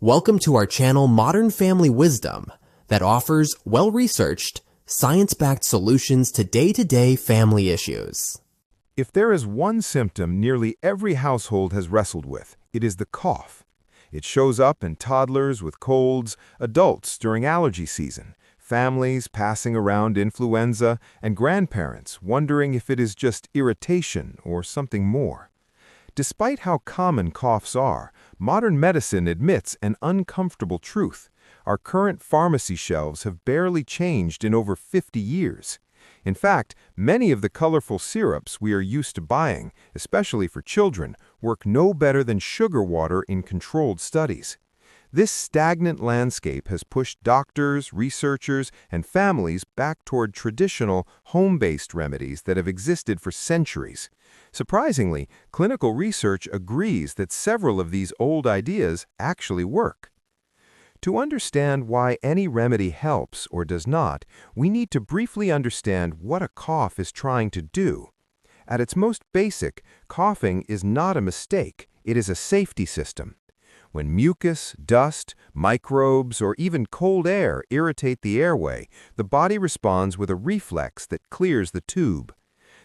Welcome to our channel Modern Family Wisdom that offers well-researched, science-backed solutions to day-to-day family issues. If there is one symptom nearly every household has wrestled with, it is the cough. It shows up in toddlers with colds, adults during allergy season, families passing around influenza, and grandparents wondering if it is just irritation or something more. Despite how common coughs are, modern medicine admits an uncomfortable truth. Our current pharmacy shelves have barely changed in over 50 years. In fact, many of the colorful syrups we are used to buying, especially for children, work no better than sugar water in controlled studies. This stagnant landscape has pushed doctors, researchers, and families back toward traditional, home-based remedies that have existed for centuries. Surprisingly, clinical research agrees that several of these old ideas actually work. To understand why any remedy helps or does not, we need to briefly understand what a cough is trying to do. At its most basic, coughing is not a mistake, it is a safety system. When mucus, dust, microbes, or even cold air irritate the airway, the body responds with a reflex that clears the tube.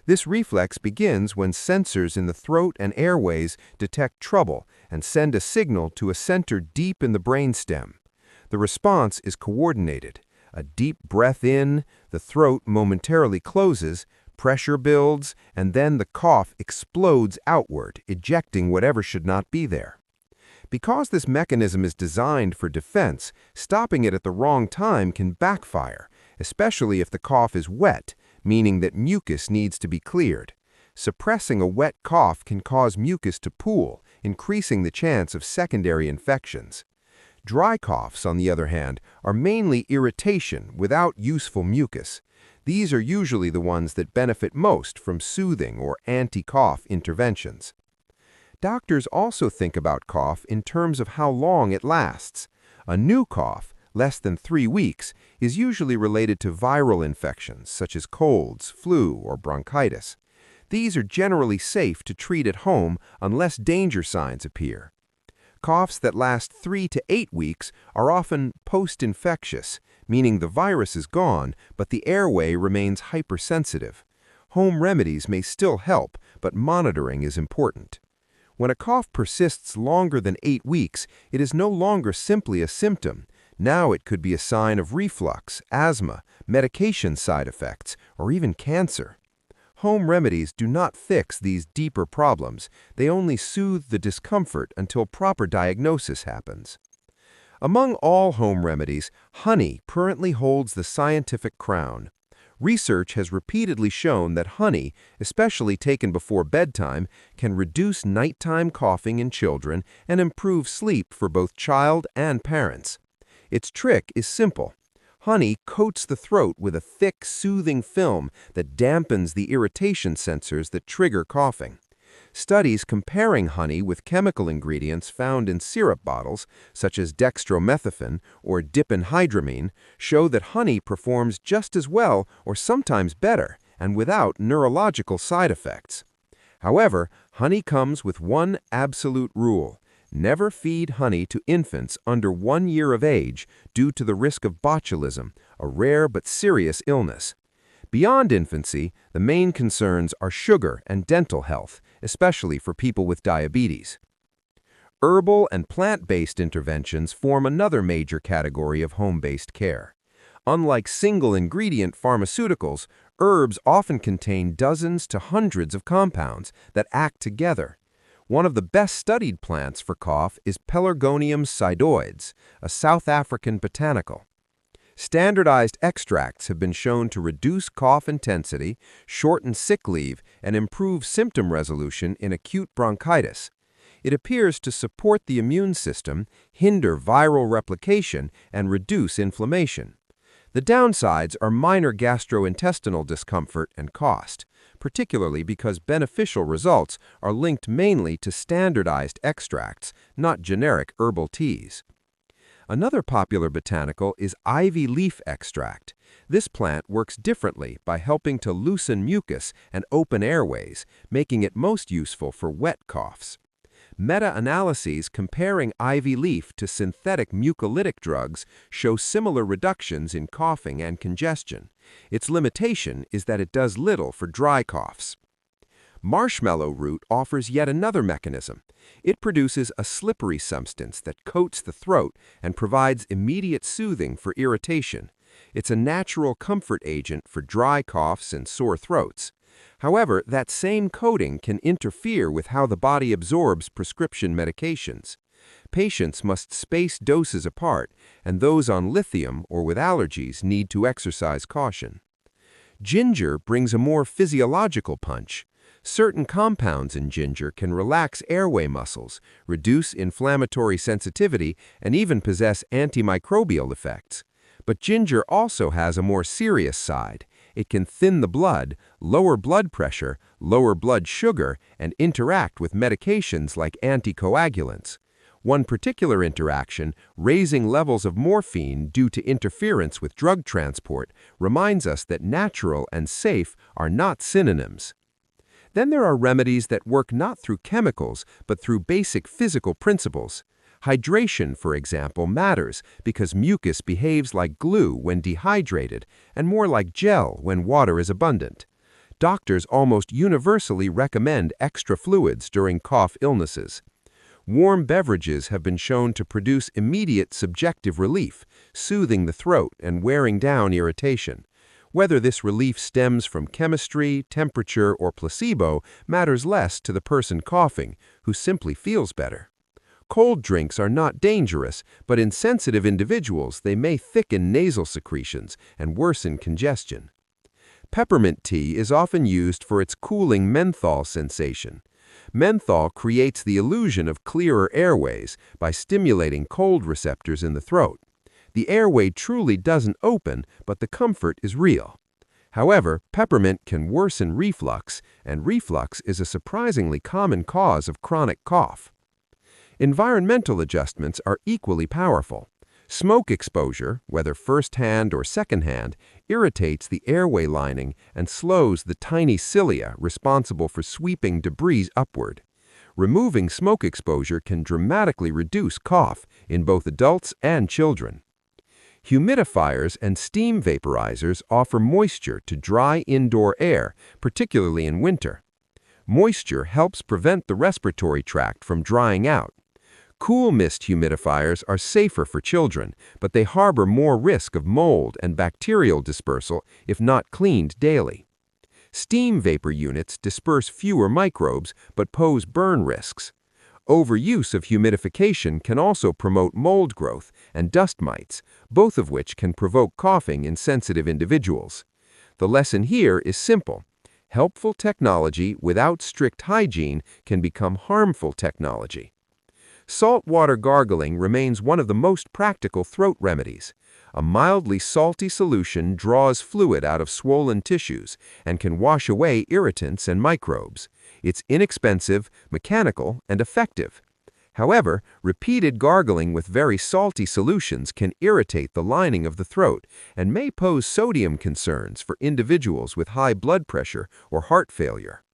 This reflex begins when sensors in the throat and airways detect trouble and send a signal to a center deep in the brainstem. The response is coordinated. A deep breath in, the throat momentarily closes, pressure builds, and then the cough explodes outward, ejecting whatever should not be there. Because this mechanism is designed for defense, stopping it at the wrong time can backfire, especially if the cough is wet, meaning that mucus needs to be cleared. Suppressing a wet cough can cause mucus to pool, increasing the chance of secondary infections. Dry coughs, on the other hand, are mainly irritation without useful mucus. These are usually the ones that benefit most from soothing or anti-cough interventions. Doctors also think about cough in terms of how long it lasts. A new cough, less than 3 weeks, is usually related to viral infections such as colds, flu, or bronchitis. These are generally safe to treat at home unless danger signs appear. Coughs that last 3 to 8 weeks are often post-infectious, meaning the virus is gone, but the airway remains hypersensitive. Home remedies may still help, but monitoring is important. When a cough persists longer than 8 weeks, it is no longer simply a symptom. Now it could be a sign of reflux, asthma, medication side effects, or even cancer. Home remedies do not fix these deeper problems. They only soothe the discomfort until proper diagnosis happens. Among all home remedies, honey currently holds the scientific crown. Research has repeatedly shown that honey, especially taken before bedtime, can reduce nighttime coughing in children and improve sleep for both child and parents. Its trick is simple. Honey coats the throat with a thick, soothing film that dampens the irritation sensors that trigger coughing. Studies comparing honey with chemical ingredients found in syrup bottles, such as dextromethorphan or diphenhydramine, show that honey performs just as well or sometimes better and without neurological side effects. However, honey comes with one absolute rule. Never feed honey to infants under 1 year of age due to the risk of botulism, a rare but serious illness. Beyond infancy, the main concerns are sugar and dental health, especially for people with diabetes. Herbal and plant-based interventions form another major category of home-based care. Unlike single-ingredient pharmaceuticals, herbs often contain dozens to hundreds of compounds that act together. One of the best-studied plants for cough is Pelargonium sidoides, a South African botanical. Standardized extracts have been shown to reduce cough intensity, shorten sick leave, and improve symptom resolution in acute bronchitis. It appears to support the immune system, hinder viral replication, and reduce inflammation. The downsides are minor gastrointestinal discomfort and cost, particularly because beneficial results are linked mainly to standardized extracts, not generic herbal teas. Another popular botanical is ivy leaf extract. This plant works differently by helping to loosen mucus and open airways, making it most useful for wet coughs. Meta-analyses comparing ivy leaf to synthetic mucolytic drugs show similar reductions in coughing and congestion. Its limitation is that it does little for dry coughs. Marshmallow root offers yet another mechanism. It produces a slippery substance that coats the throat and provides immediate soothing for irritation. It's a natural comfort agent for dry coughs and sore throats. However, that same coating can interfere with how the body absorbs prescription medications. Patients must space doses apart, and those on lithium or with allergies need to exercise caution. Ginger brings a more physiological punch. Certain compounds in ginger can relax airway muscles, reduce inflammatory sensitivity, and even possess antimicrobial effects. But ginger also has a more serious side. It can thin the blood, lower blood pressure, lower blood sugar, and interact with medications like anticoagulants. One particular interaction, raising levels of morphine due to interference with drug transport, reminds us that natural and safe are not synonyms. Then there are remedies that work not through chemicals, but through basic physical principles. Hydration, for example, matters because mucus behaves like glue when dehydrated and more like gel when water is abundant. Doctors almost universally recommend extra fluids during cough illnesses. Warm beverages have been shown to produce immediate subjective relief, soothing the throat and wearing down irritation. Whether this relief stems from chemistry, temperature, or placebo matters less to the person coughing, who simply feels better. Cold drinks are not dangerous, but in sensitive individuals they may thicken nasal secretions and worsen congestion. Peppermint tea is often used for its cooling menthol sensation. Menthol creates the illusion of clearer airways by stimulating cold receptors in the throat. The airway truly doesn't open, but the comfort is real. However, peppermint can worsen reflux, and reflux is a surprisingly common cause of chronic cough. Environmental adjustments are equally powerful. Smoke exposure, whether first-hand or second-hand, irritates the airway lining and slows the tiny cilia responsible for sweeping debris upward. Removing smoke exposure can dramatically reduce cough in both adults and children. Humidifiers and steam vaporizers offer moisture to dry indoor air, particularly in winter. Moisture helps prevent the respiratory tract from drying out. Cool mist humidifiers are safer for children, but they harbor more risk of mold and bacterial dispersal if not cleaned daily. Steam vapor units disperse fewer microbes but pose burn risks. Overuse of humidification can also promote mold growth and dust mites, both of which can provoke coughing in sensitive individuals. The lesson here is simple. Helpful technology without strict hygiene can become harmful technology. Saltwater gargling remains one of the most practical throat remedies. A mildly salty solution draws fluid out of swollen tissues and can wash away irritants and microbes. It's inexpensive, mechanical, and effective. However, repeated gargling with very salty solutions can irritate the lining of the throat and may pose sodium concerns for individuals with high blood pressure or heart failure.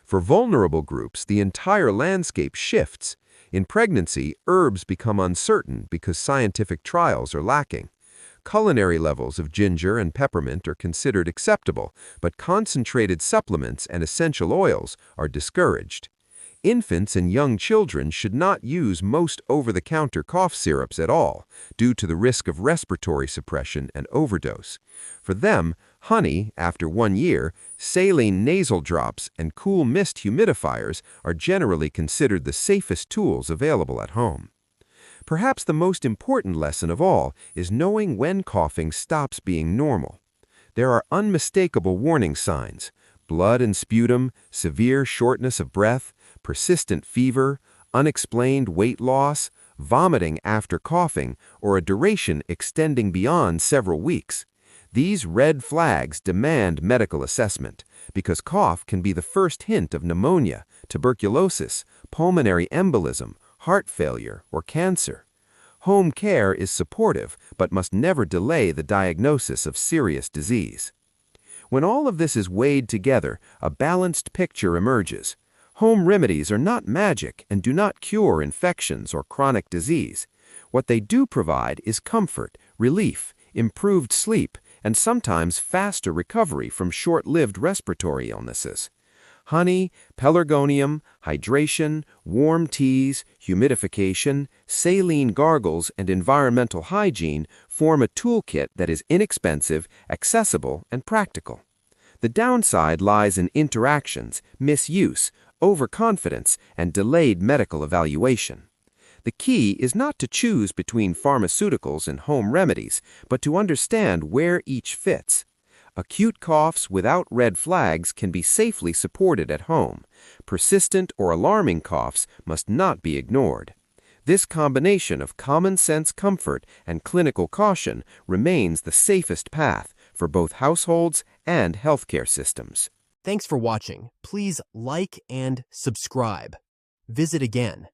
For vulnerable groups, the entire landscape shifts. In pregnancy, herbs become uncertain because scientific trials are lacking. Culinary levels of ginger and peppermint are considered acceptable, but concentrated supplements and essential oils are discouraged. Infants and young children should not use most over-the-counter cough syrups at all, due to the risk of respiratory suppression and overdose. For them, honey, after 1 year, saline nasal drops, and cool mist humidifiers are generally considered the safest tools available at home. Perhaps the most important lesson of all is knowing when coughing stops being normal. There are unmistakable warning signs: blood and sputum, severe shortness of breath, persistent fever, unexplained weight loss, vomiting after coughing, or a duration extending beyond several weeks. These red flags demand medical assessment because cough can be the first hint of pneumonia, tuberculosis, pulmonary embolism, heart failure, or cancer. Home care is supportive but must never delay the diagnosis of serious disease. When all of this is weighed together, a balanced picture emerges. Home remedies are not magic and do not cure infections or chronic disease. What they do provide is comfort, relief, improved sleep, and sometimes faster recovery from short-lived respiratory illnesses. Honey, pelargonium, hydration, warm teas, humidification, saline gargles, and environmental hygiene form a toolkit that is inexpensive, accessible, and practical. The downside lies in interactions, misuse, overconfidence, and delayed medical evaluation. The key is not to choose between pharmaceuticals and home remedies, but to understand where each fits. Acute coughs without red flags can be safely supported at home. Persistent or alarming coughs must not be ignored. This combination of common sense comfort and clinical caution remains the safest path for both households and healthcare systems. Thanks for watching. Please like and subscribe. Visit again.